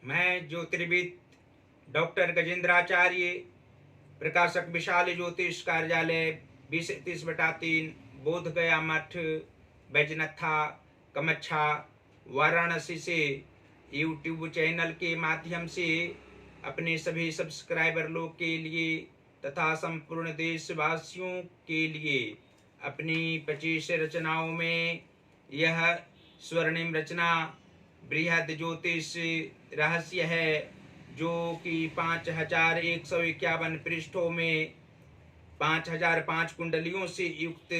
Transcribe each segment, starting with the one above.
मैं ज्योतिर्विद डॉक्टर गजेंद्राचार्य, प्रकाशक विशाल ज्योतिष कार्यालय 20-30/3, बोध गया मठ, बैजनाथा, कमच्छा, वाराणसी से यूट्यूब चैनल के माध्यम से अपने सभी सब्सक्राइबर लोग के लिए तथा संपूर्ण देशवासियों के लिए अपनी 25 रचनाओं में यह स्वर्णिम रचना बृहद ज्योतिष रहस्य है, जो कि 5151 पृष्ठों में 5005 कुंडलियों से युक्त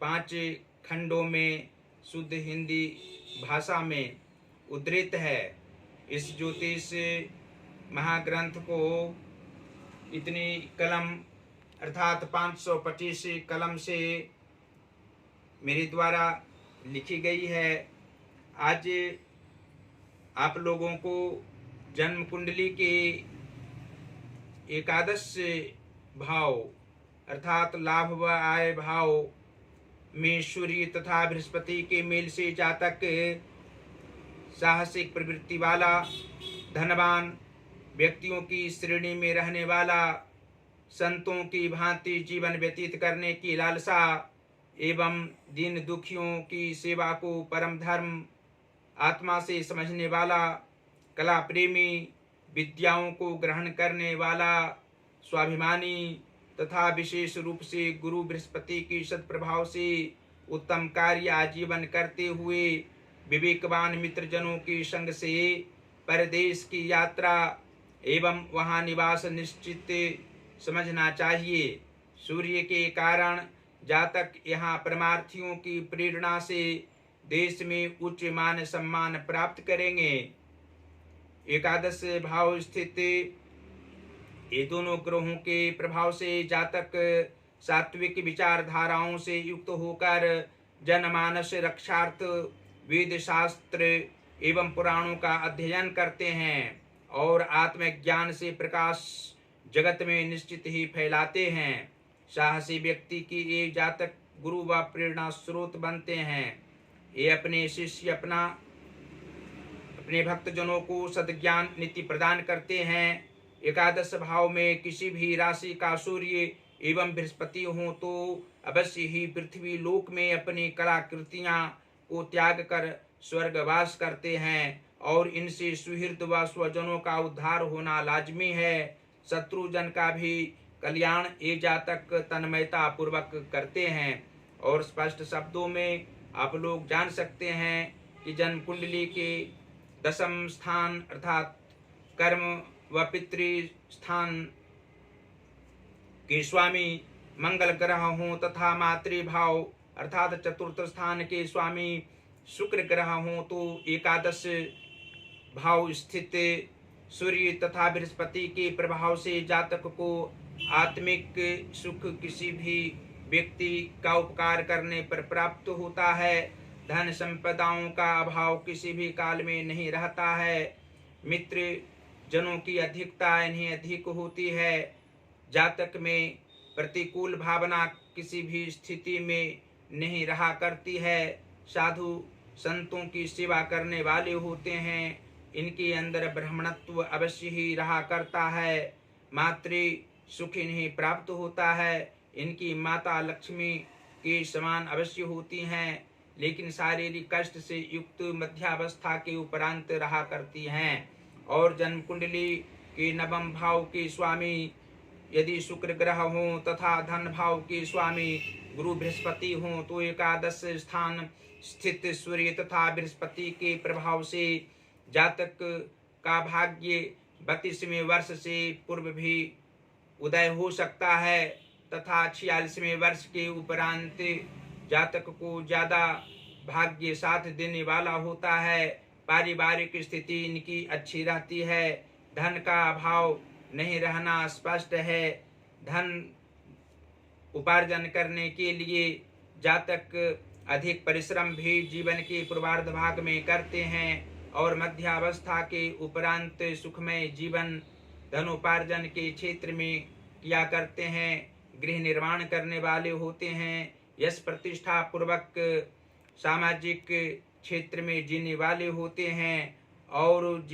5 खंडों में शुद्ध हिंदी भाषा में उद्धृत है। इस ज्योतिष महाग्रंथ को इतनी कलम अर्थात 525 कलम से मेरे द्वारा लिखी गई है। आज आप लोगों को जन्म कुंडली के एकादश भाव अर्थात लाभ व आय भाव में सूर्य तथा बृहस्पति के मेल से जातक साहसिक प्रवृत्ति वाला, धनवान, व्यक्तियों की श्रेणी में रहने वाला, संतों की भांति जीवन व्यतीत करने की लालसा एवं दीन दुखियों की सेवा को परम धर्म आत्मा से समझने वाला, कला प्रेमी, विद्याओं को ग्रहण करने वाला, स्वाभिमानी तथा विशेष रूप से गुरु बृहस्पति की सत्प्रभाव से उत्तम कार्य आजीवन करते हुए विवेकवान मित्रजनों के संग से परदेश की यात्रा एवं वहां निवास निश्चित समझना चाहिए। सूर्य के कारण जातक यहाँ परमार्थियों की प्रेरणा से देश में उच्च मान सम्मान प्राप्त करेंगे। एकादश भाव स्थित ये दोनों ग्रहों के प्रभाव से जातक सात्विक विचारधाराओं से युक्त होकर जनमानस रक्षार्थ वेद शास्त्र एवं पुराणों का अध्ययन करते हैं और आत्मज्ञान से प्रकाश जगत में निश्चित ही फैलाते हैं। साहसी व्यक्ति की ये जातक गुरु व प्रेरणा स्रोत बनते हैं। ये अपने शिष्य अपने भक्तजनों को सद्ज्ञान नीति प्रदान करते हैं। एकादश भाव में किसी भी राशि का सूर्य एवं बृहस्पति हो तो अवश्य ही पृथ्वी लोक में अपनी कलाकृतियां को त्याग कर स्वर्गवास करते हैं और इनसे सुहृद व स्वजनों का उद्धार होना लाजमी है। शत्रुजन का भी कल्याण ये जातक तन्मयता पूर्वक करते हैं। और स्पष्ट शब्दों में आप लोग जान सकते हैं कि जन्म कुंडली के 10वें स्थान अर्थात कर्म व पितृ स्थान के स्वामी मंगल ग्रह हों तथा मातृभाव अर्थात चतुर्थ स्थान के स्वामी शुक्र ग्रह हों तो एकादश भाव स्थित सूर्य तथा बृहस्पति के प्रभाव से जातक को आत्मिक सुख किसी भी व्यक्ति का उपकार करने पर प्राप्त होता है। धन संपदाओं का अभाव किसी भी काल में नहीं रहता है। मित्र जनों की अधिकता इन्हें अधिक होती है। जातक में प्रतिकूल भावना किसी भी स्थिति में नहीं रहा करती है। साधु संतों की सेवा करने वाले होते हैं। इनके अंदर ब्राह्मणत्व अवश्य ही रहा करता है। मातृ सुख इन्हें प्राप्त होता है। इनकी माता लक्ष्मी के समान अवश्य होती हैं, लेकिन शारीरिक कष्ट से युक्त मध्यावस्था के उपरांत रहा करती हैं। और जन्म कुंडली के 9वें भाव के स्वामी यदि शुक्र ग्रह हो तथा धन भाव के स्वामी गुरु बृहस्पति हो तो एकादश स्थान स्थित सूर्य तथा बृहस्पति के प्रभाव से जातक का भाग्य 32वें वर्ष से पूर्व भी उदय हो सकता है तथा 46वें वर्ष के उपरांत जातक को ज्यादा भाग्य साथ देने वाला होता है। पारिवारिक स्थिति इनकी अच्छी रहती है। धन का अभाव नहीं रहना स्पष्ट है। धन उपार्जन करने के लिए जातक अधिक परिश्रम भी जीवन के पूर्वार्ध भाग में करते हैं और मध्यावस्था के उपरांत सुखमय जीवन धनोपार्जन के क्षेत्र में किया करते हैं। गृह निर्माण करने वाले होते हैं। यश प्रतिष्ठा पूर्वक सामाजिक क्षेत्र में जीने वाले होते हैं और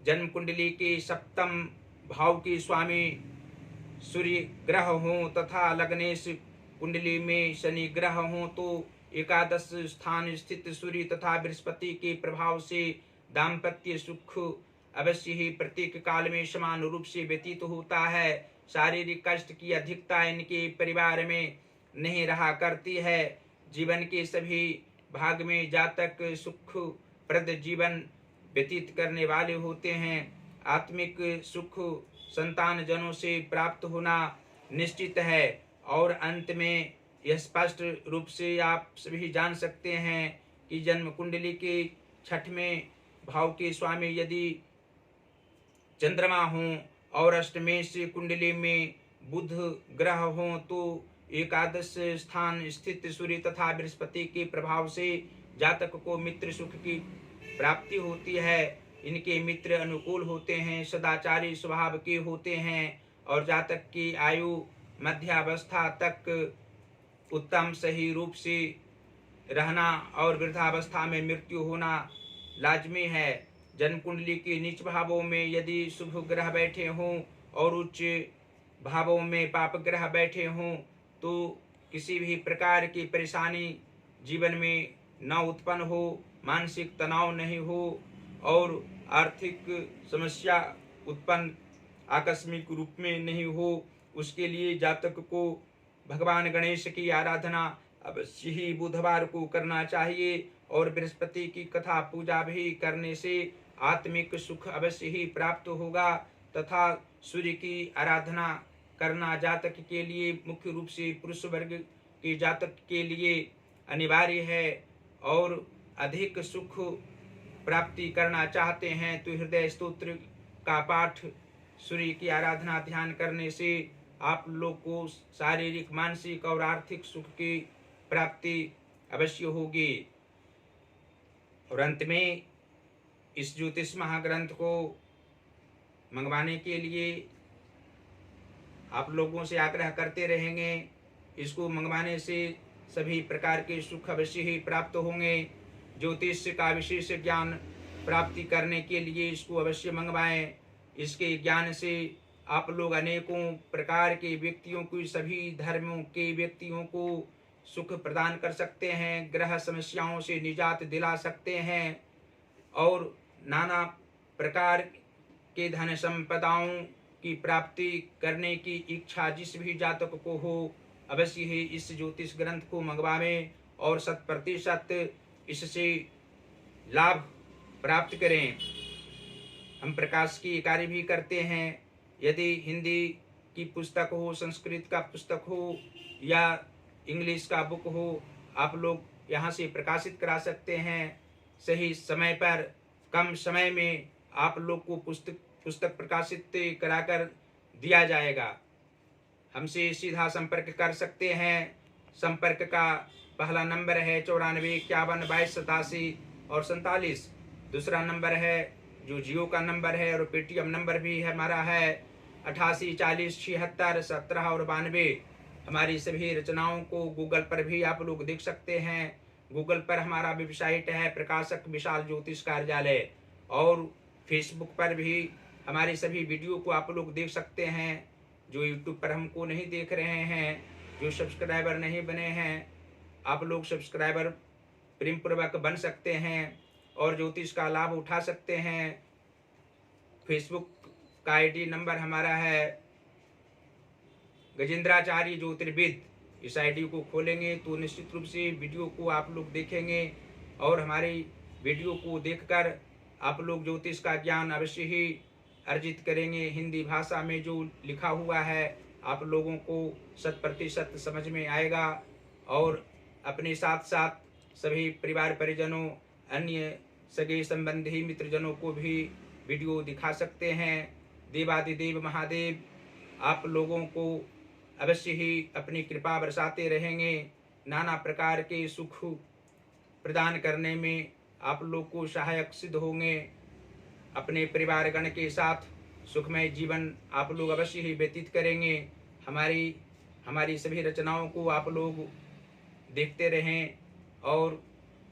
जन्म कुंडली के सप्तम भाव के स्वामी सूर्य ग्रह हों तथा लग्नेश कुंडली में शनि ग्रह हों तो एकादश स्थान स्थित सूर्य तथा बृहस्पति के प्रभाव से दाम्पत्य सुख अवश्य ही प्रत्येक काल में समान रूप से व्यतीत होता है। शारीरिक कष्ट की अधिकता इनके परिवार में नहीं रहा करती है। जीवन के सभी भाग में जातक सुख प्रद जीवन व्यतीत करने वाले होते हैं। आत्मिक सुख संतान जनों से प्राप्त होना निश्चित है और अंत में यह स्पष्ट रूप से आप सभी जान सकते हैं कि जन्म कुंडली के छठवें भाव के स्वामी यदि चंद्रमा हों और अष्टमेश कुंडली में बुध ग्रह हों तो एकादश स्थान स्थित सूर्य तथा बृहस्पति के प्रभाव से जातक को मित्र सुख की प्राप्ति होती है। इनके मित्र अनुकूल होते हैं, सदाचारी स्वभाव के होते हैं और जातक की आयु मध्यावस्था तक उत्तम सही रूप से रहना और वृद्धावस्था में मृत्यु होना लाजमी है। जन्म कुंडली के नीच भावों में यदि शुभ ग्रह बैठे हों और उच्च भावों में पाप ग्रह बैठे हों तो किसी भी प्रकार की परेशानी जीवन में न उत्पन्न हो, मानसिक तनाव नहीं हो और आर्थिक समस्या उत्पन्न आकस्मिक रूप में नहीं हो। उसके लिए जातक को भगवान गणेश की आराधना अवश्य ही बुधवार को करना चाहिए और बृहस्पति की कथा पूजा भी करने से आत्मिक सुख अवश्य ही प्राप्त होगा तथा सूर्य की आराधना करना जातक के लिए मुख्य रूप से पुरुष वर्ग के जातक के लिए अनिवार्य है। और अधिक सुख प्राप्ति करना चाहते हैं तो हृदय स्तोत्र का पाठ, सूर्य की आराधना ध्यान करने से आप लोग को शारीरिक मानसिक और आर्थिक सुख की प्राप्ति अवश्य होगी। और अंत में इस ज्योतिष महाग्रंथ को मंगवाने के लिए आप लोगों से आग्रह करते रहेंगे। इसको मंगवाने से सभी प्रकार के सुख अवश्य ही प्राप्त होंगे। ज्योतिष का विशेष ज्ञान प्राप्ति करने के लिए इसको अवश्य मंगवाएं। इसके ज्ञान से आप लोग अनेकों प्रकार के व्यक्तियों को, सभी धर्मों के व्यक्तियों को सुख प्रदान कर सकते हैं, ग्रह समस्याओं से निजात दिला सकते हैं और नाना प्रकार के धन संपदाओं की प्राप्ति करने की इच्छा जिस भी जातक को हो अवश्य ही इस ज्योतिष ग्रंथ को मंगवावें और 100% इससे लाभ प्राप्त करें। हम प्रकाश की कार्य भी करते हैं। यदि हिंदी की पुस्तक हो, संस्कृत का पुस्तक हो या इंग्लिश का बुक हो, आप लोग यहाँ से प्रकाशित करा सकते हैं। सही समय पर कम समय में आप लोग को पुस्तक प्रकाशित कराकर दिया जाएगा। हमसे सीधा संपर्क कर सकते हैं। संपर्क का पहला नंबर है 94 51 22 87 और 47। दूसरा नंबर है जो जियो का नंबर है और पेटीएम नंबर भी हमारा है 88 40 76 17 और 92। हमारी सभी रचनाओं को गूगल पर भी आप लोग देख सकते हैं। गूगल पर हमारा वेबसाइट है प्रकाशक विशाल ज्योतिष कार्यालय और फेसबुक पर भी हमारी सभी वीडियो को आप लोग देख सकते हैं। जो यूट्यूब पर हमको नहीं देख रहे हैं, जो सब्सक्राइबर नहीं बने हैं, आप लोग सब्सक्राइबर प्रेम पूर्वक बन सकते हैं और ज्योतिष का लाभ उठा सकते हैं। फेसबुक का आईडी नंबर हमारा है गजेंद्राचार्य ज्योतिर्विद। इस आईडी को खोलेंगे तो निश्चित रूप से वीडियो को आप लोग देखेंगे और हमारी वीडियो को देखकर आप लोग ज्योतिष का ज्ञान अवश्य ही अर्जित करेंगे। हिंदी भाषा में जो लिखा हुआ है आप लोगों को 100% समझ में आएगा और अपने साथ साथ सभी परिवार परिजनों, अन्य सगे संबंधी मित्रजनों को भी वीडियो दिखा सकते हैं। देवादिदेव महादेव आप लोगों को अवश्य ही अपनी कृपा बरसाते रहेंगे। नाना प्रकार के सुख प्रदान करने में आप लोग को सहायक सिद्ध होंगे। अपने परिवार गण के साथ सुखमय जीवन आप लोग अवश्य ही व्यतीत करेंगे। हमारी सभी रचनाओं को आप लोग देखते रहें और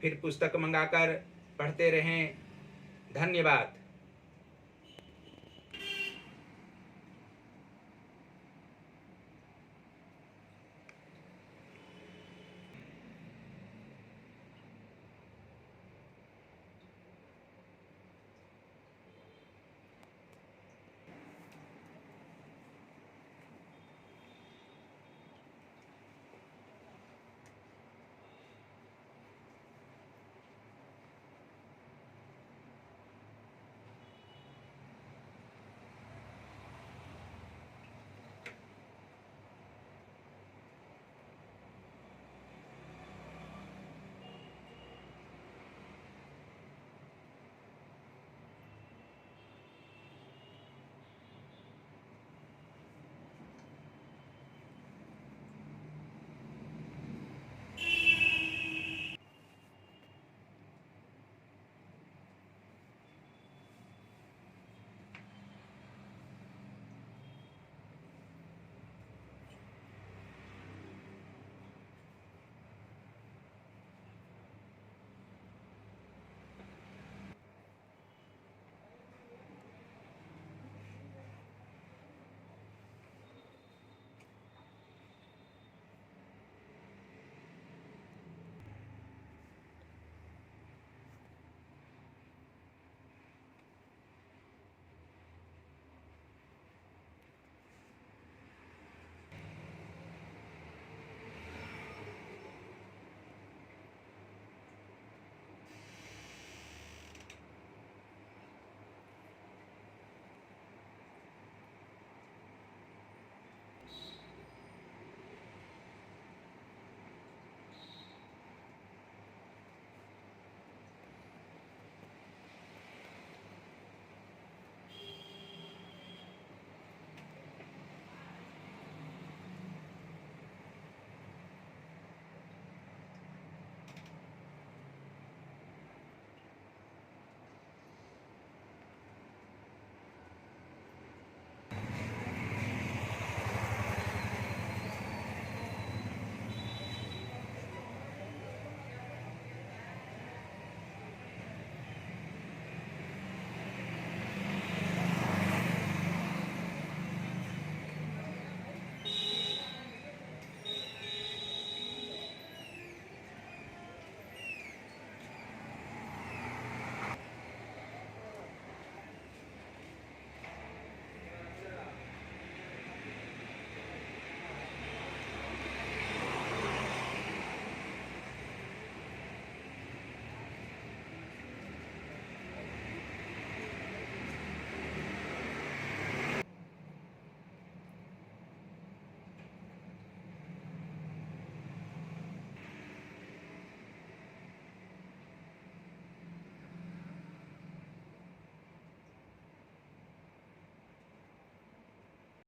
फिर पुस्तक मंगाकर पढ़ते रहें। धन्यवाद।